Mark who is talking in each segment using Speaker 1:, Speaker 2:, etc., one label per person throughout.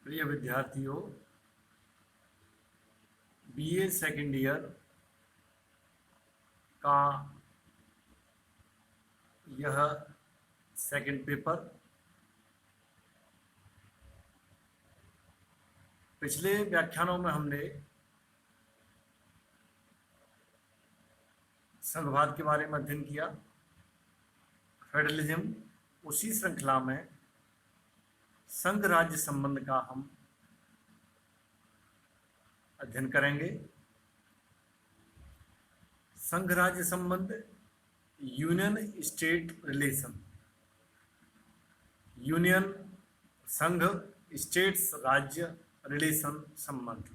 Speaker 1: प्रिय विद्यार्थियों, BA second year का यह सेकंड पेपर पिछले व्याख्यानों में हमने संघवाद के बारे में अध्ययन किया, फेडरलिज्म। उसी श्रृंखला में संघ राज्य संबंध का हम अध्ययन करेंगे। संघ राज्य संबंध, यूनियन स्टेट रिलेशन, यूनियन संघ, स्टेट्स राज्य रिलेशन संबंध।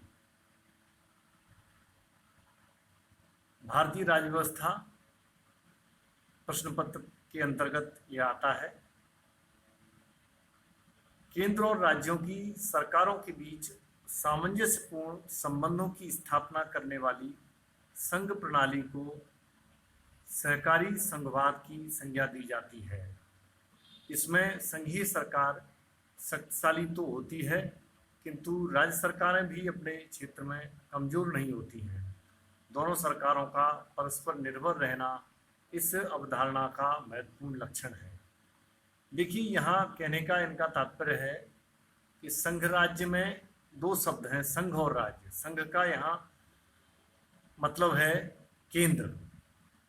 Speaker 1: भारतीय राज्य व्यवस्था प्रश्न पत्र के अंतर्गत यह आता है। केंद्र और राज्यों की सरकारों के बीच सामंजस्यपूर्ण संबंधों की स्थापना करने वाली संघ प्रणाली को सहकारी संघवाद की संज्ञा दी जाती है। इसमें संघीय सरकार शक्तिशाली तो होती है, किंतु राज्य सरकारें भी अपने क्षेत्र में कमजोर नहीं होती हैं। दोनों सरकारों का परस्पर निर्भर रहना इस अवधारणा का महत्वपूर्ण लक्षण है। देखिए, यहाँ कहने का इनका तात्पर्य है कि संघ राज्य में दो शब्द हैं, संघ और राज्य। संघ का यहाँ मतलब है केंद्र,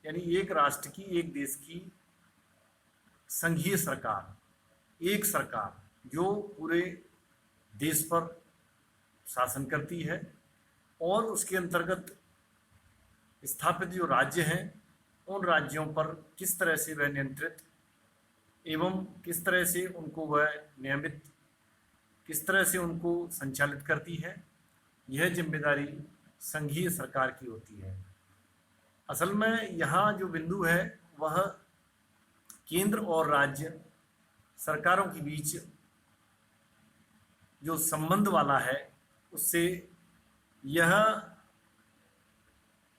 Speaker 1: यानी एक राष्ट्र की, एक देश की संघीय सरकार, एक सरकार जो पूरे देश पर शासन करती है, और उसके अंतर्गत स्थापित जो राज्य हैं उन राज्यों पर किस तरह से वह नियंत्रित एवं किस तरह से उनको वह नियमित, किस तरह से उनको संचालित करती है, यह जिम्मेदारी संघीय सरकार की होती है। असल में यहाँ जो बिंदु है वह केंद्र और राज्य सरकारों के बीच जो संबंध वाला है, उससे यह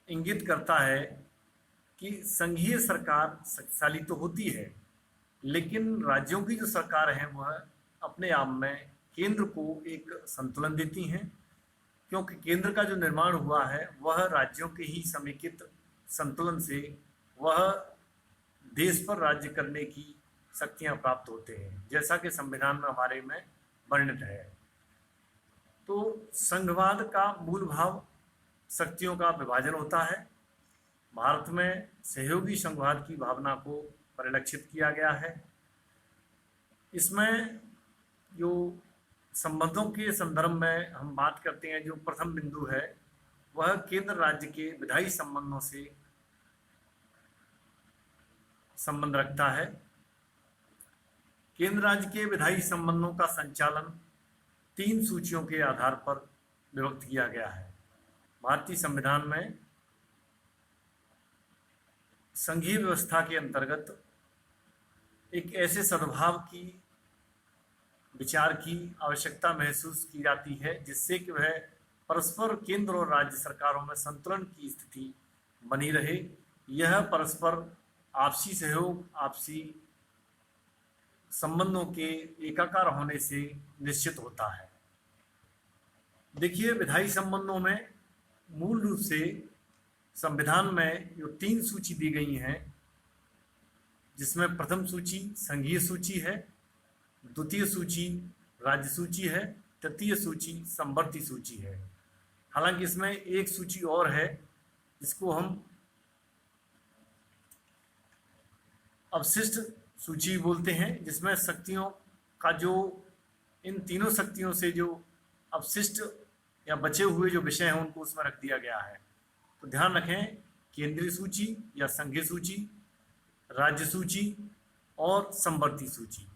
Speaker 1: इंगित करता है कि संघीय सरकार शक्तिशाली तो होती है, लेकिन राज्यों की जो सरकार है वह अपने आप में केंद्र को एक संतुलन देती हैं, क्योंकि केंद्र का जो निर्माण हुआ है वह राज्यों के ही समेकित संतुलन से वह देश पर राज्य करने की शक्तियां प्राप्त होते हैं, जैसा कि संविधान में हमारे में वर्णित है। तो संघवाद का मूल भाव शक्तियों का विभाजन होता है। भारत में सहयोगी संघवाद की भावना को परिलक्षित किया गया है। इसमें जो संबंधों के संदर्भ में हम बात करते हैं, जो प्रथम बिंदु है वह केंद्र राज्य के विधायी संबंधों से संबंध रखता है। केंद्र राज्य के विधायी संबंधों का संचालन 3 सूचियों के आधार पर विभक्त किया गया है। भारतीय संविधान में संघीय व्यवस्था के अंतर्गत एक ऐसे सद्भाव की विचार की आवश्यकता महसूस की जाती है जिससे कि वह परस्पर केंद्र और राज्य सरकारों में संतुलन की स्थिति बनी रहे। यह परस्पर आपसी सहयोग, आपसी संबंधों के एकाकार होने से निश्चित होता है। देखिए, विधायी संबंधों में मूल रूप से संविधान में जो 3 सूची दी गई हैं, जिसमें प्रथम सूची संघीय सूची है, द्वितीय सूची राज्य सूची है, तृतीय सूची समवर्ती सूची है। हालांकि इसमें एक सूची और है जिसको हम अवशिष्ट सूची बोलते हैं, जिसमें शक्तियों का जो इन तीनों शक्तियों से जो अवशिष्ट या बचे हुए जो विषय हैं उनको उसमें रख दिया गया है। तो ध्यान रखें, केंद्रीय सूची या संघीय सूची, राज्य सूची और समवर्ती सूची।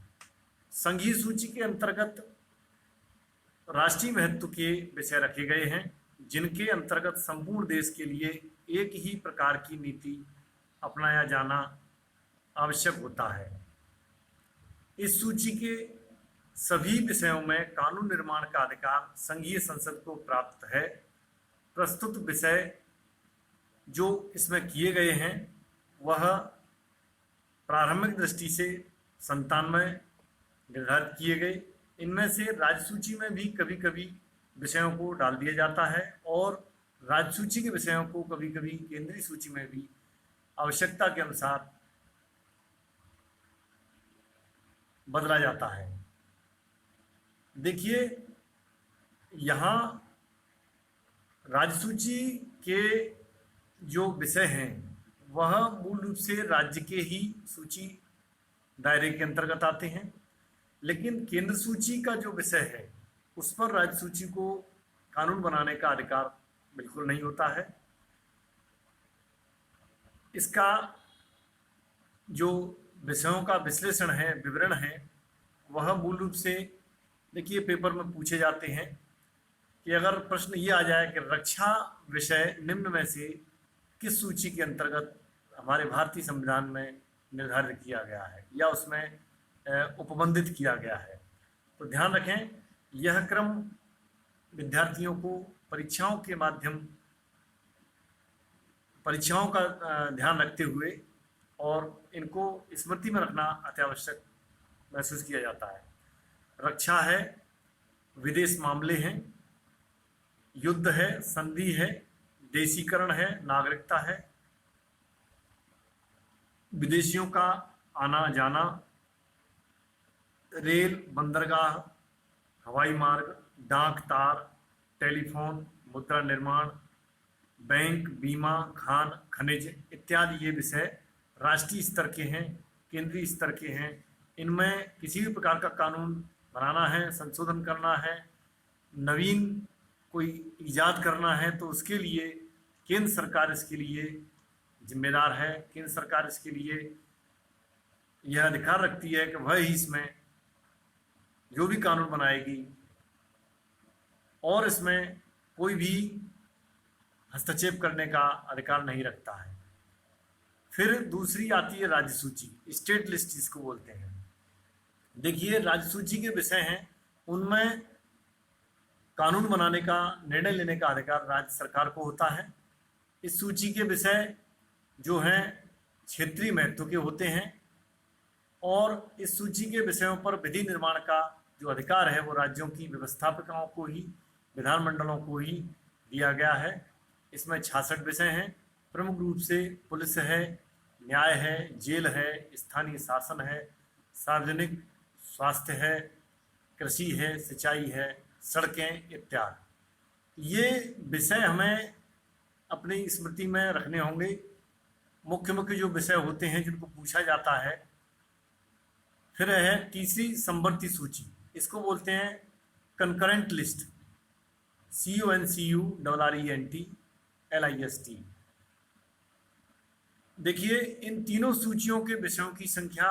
Speaker 1: संघीय सूची के अंतर्गत राष्ट्रीय महत्व के विषय रखे गए हैं, जिनके अंतर्गत संपूर्ण देश के लिए एक ही प्रकार की नीति अपनाया जाना आवश्यक होता है। इस सूची के सभी विषयों में कानून निर्माण का अधिकार संघीय संसद को प्राप्त है। प्रस्तुत विषय जो इसमें किए गए हैं वह प्रारंभिक दृष्टि से 97 निर्धारित किए गए, इनमें से राज्य सूची में भी कभी कभी विषयों को डाल दिया जाता है और राज्य सूची के विषयों को कभी कभी केंद्रीय सूची में भी आवश्यकता के अनुसार बदला जाता है। देखिए, यहाँ राज्य सूची के जो विषय हैं वह मूल रूप से राज्य के ही सूची दायरे के अंतर्गत आते हैं, लेकिन केंद्र सूची का जो विषय है उस पर राज्य सूची को कानून बनाने का अधिकार बिल्कुल नहीं होता है। इसका जो विषयों का विश्लेषण है, विवरण है, वह मूल रूप से देखिए पेपर में पूछे जाते हैं कि अगर प्रश्न ये आ जाए कि रक्षा विषय निम्न में से किस सूची के अंतर्गत हमारे भारतीय संविधान में निर्धारित किया गया है या उसमें उपबंधित किया गया है, तो ध्यान रखें यह क्रम विद्यार्थियों को परीक्षाओं का ध्यान रखते हुए और इनको स्मृति में रखना अत्यावश्यक महसूस किया जाता है। रक्षा है, विदेश मामले हैं, युद्ध है, संधि है, देशीकरण है, नागरिकता है, विदेशियों का आना जाना, रेल, बंदरगाह, हवाई मार्ग, डाक तार, टेलीफोन, मुद्रा निर्माण, बैंक, बीमा, खान, खनिज इत्यादि ये विषय राष्ट्रीय स्तर के हैं, केंद्रीय स्तर के हैं। इनमें किसी भी प्रकार का कानून बनाना है, संशोधन करना है, नवीन कोई इजाद करना है तो उसके लिए केंद्र सरकार इसके लिए जिम्मेदार है। केंद्र सरकार इसके लिए यह अधिकार रखती है कि वह ही इसमें जो भी कानून बनाएगी और इसमें कोई भी हस्तक्षेप करने का अधिकार नहीं रखता है। फिर दूसरी आती है राज्य सूची, स्टेट लिस्ट जिसको बोलते हैं। देखिए, राज्य सूची के विषय हैं, उनमें कानून बनाने का, निर्णय लेने का अधिकार राज्य सरकार को होता है। इस सूची के विषय जो हैं क्षेत्रीय महत्व के होते हैं और इस सूची के विषयों पर विधि निर्माण का जो अधिकार है वो राज्यों की व्यवस्थापिकाओं को ही, विधानमंडलों को ही दिया गया है। इसमें 66 विषय हैं, प्रमुख रूप से पुलिस है, न्याय है, जेल है, स्थानीय शासन है, सार्वजनिक स्वास्थ्य है, कृषि है, सिंचाई है, सड़कें इत्यादि। ये विषय हमें अपनी स्मृति में रखने होंगे। मुख्य मुख्य जो विषय होते हैं जिनको पूछा जाता है। फिर है तीसरी समवर्ती सूची, इसको बोलते हैं कंकरेंट लिस्ट, CONCURRENT LIST। देखिए, इन तीनों सूचियों के विषयों की संख्या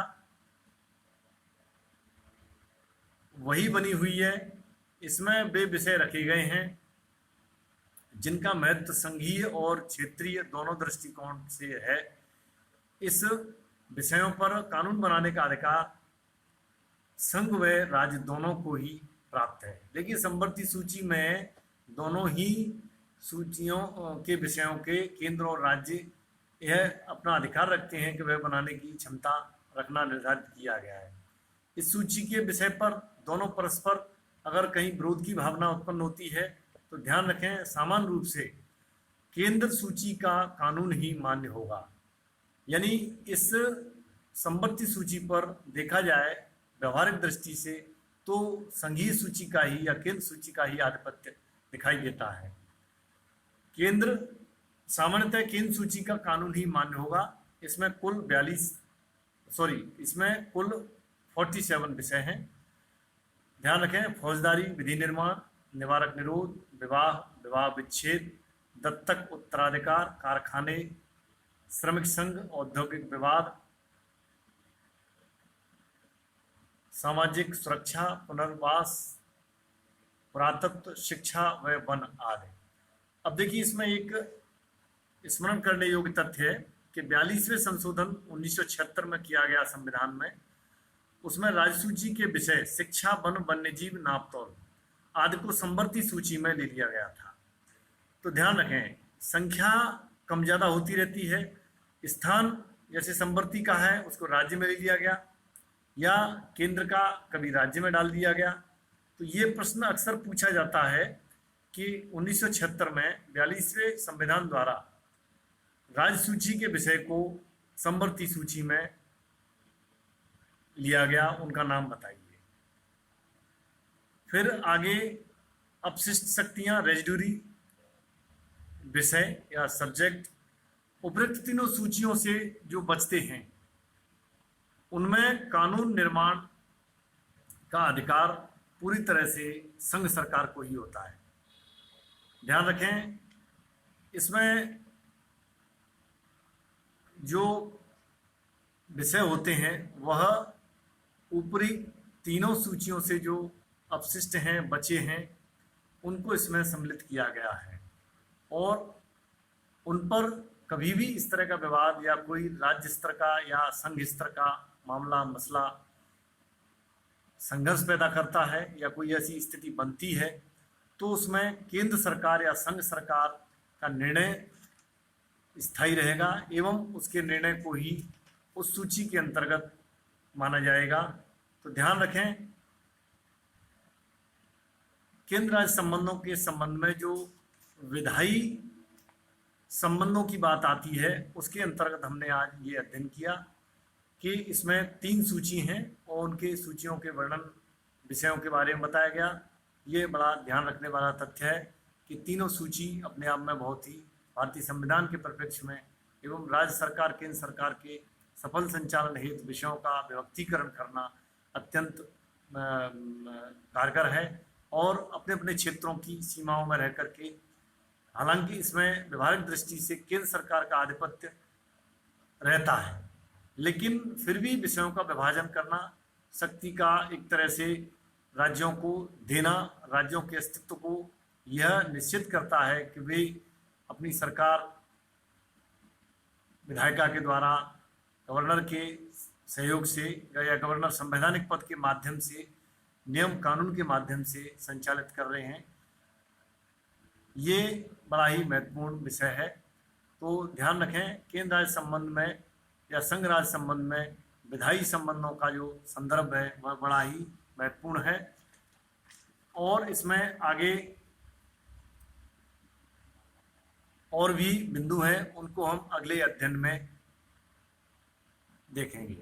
Speaker 1: वही बनी हुई है। इसमें वे विषय रखे गए हैं जिनका महत्व संघीय और क्षेत्रीय दोनों दृष्टिकोण से है। इस विषयों पर कानून बनाने का अधिकार संघ व राज्य दोनों को ही प्राप्त है। देखिए, समवर्ती सूची में दोनों ही सूचियों के विषयों के केंद्र और राज्य यह अपना अधिकार रखते हैं कि वह बनाने की क्षमता रखना निर्धारित किया गया है। इस सूची के विषय पर दोनों परस्पर अगर कहीं विरोध की भावना उत्पन्न होती है तो ध्यान रखें सामान्य रूप से केंद्र सूची का कानून ही मान्य होगा। यानी इस समवर्ती सूची पर देखा जाए व्यवहारिक दृष्टि से तो संघीय सूची का ही या केंद्र सूची का ही आधिपत्य दिखाई देता है। सामान्यतः केंद्र सूची का कानून ही मान्य होगा। इसमें कुल 47 विषय हैं। ध्यान रखें, फौजदारी, विधि निर्माण, निवारक निरोध, विवाह, विवाह विच्छेद, दत्तक, उत्तराधिकार, कारखाने, श्रमिक संघ, औद्योगिक विवाद, सामाजिक सुरक्षा, पुनर्वास, पुरातत्व, शिक्षा व वन आदि। अब देखिए, इसमें एक स्मरण करने योग्य तथ्य है कि 42वें संशोधन 1976 में किया गया संविधान में, उसमें राज्य सूची के विषय शिक्षा, वन, वन्यजीव, नापतोल आदि को समवर्ती सूची में ले लिया गया था। तो ध्यान रखें, संख्या कम ज्यादा होती रहती है। स्थान जैसे समवर्ती का है उसको राज्य में ले लिया गया या केंद्र का कभी राज्य में डाल दिया गया तो ये प्रश्न अक्सर पूछा जाता है कि 1976 में 42वें संविधान द्वारा राज्य सूची के विषय को समवर्ती सूची में लिया गया, उनका नाम बताइए। फिर आगे अपशिष्ट शक्तियां, रेजिडुरी विषय या सब्जेक्ट, उपरोक्त तीनों सूचियों से जो बचते हैं उनमें कानून निर्माण का अधिकार पूरी तरह से संघ सरकार को ही होता है। ध्यान रखें, इसमें जो विषय होते हैं वह ऊपरी तीनों सूचियों से जो अपशिष्ट हैं, बचे हैं, उनको इसमें सम्मिलित किया गया है और उन पर कभी भी इस तरह का विवाद या कोई राज्य स्तर का या संघ स्तर का मामला मसला संघर्ष पैदा करता है या कोई ऐसी स्थिति बनती है तो उसमें केंद्र सरकार या संघ सरकार का निर्णय स्थायी रहेगा एवं उसके निर्णय को ही उस सूची के अंतर्गत माना जाएगा। तो ध्यान रखें, केंद्र राज्य संबंधों के संबंध में जो विधायी संबंधों की बात आती है उसके अंतर्गत हमने आज ये अध्ययन किया कि इसमें 3 सूची हैं और उनके सूचियों के वर्णन विषयों के बारे में बताया गया। ये बड़ा ध्यान रखने वाला तथ्य है कि तीनों सूची अपने आप में बहुत ही भारतीय संविधान के परिप्रेक्ष्य में एवं राज्य सरकार केंद्र सरकार के सफल संचालन हेतु विषयों का विभक्तीकरण करना अत्यंत कारगर है और अपने अपने क्षेत्रों की सीमाओं में रह करके, हालांकि इसमें व्यवहारिक दृष्टि से केंद्र सरकार का आधिपत्य रहता है, लेकिन फिर भी विषयों का विभाजन करना, शक्ति का एक तरह से राज्यों को देना, राज्यों के अस्तित्व को यह निश्चित करता है कि वे अपनी सरकार विधायिका के द्वारा गवर्नर के सहयोग से या गवर्नर संवैधानिक पद के माध्यम से, नियम कानून के माध्यम से संचालित कर रहे हैं। ये बड़ा ही महत्वपूर्ण विषय है। तो ध्यान रखें, केंद्र राज्य संबंध में या संघ राज्य संबंध में विधायी संबंधों का जो संदर्भ है वह बड़ा ही महत्वपूर्ण है और इसमें आगे और भी बिंदु हैं, उनको हम अगले अध्ययन में देखेंगे।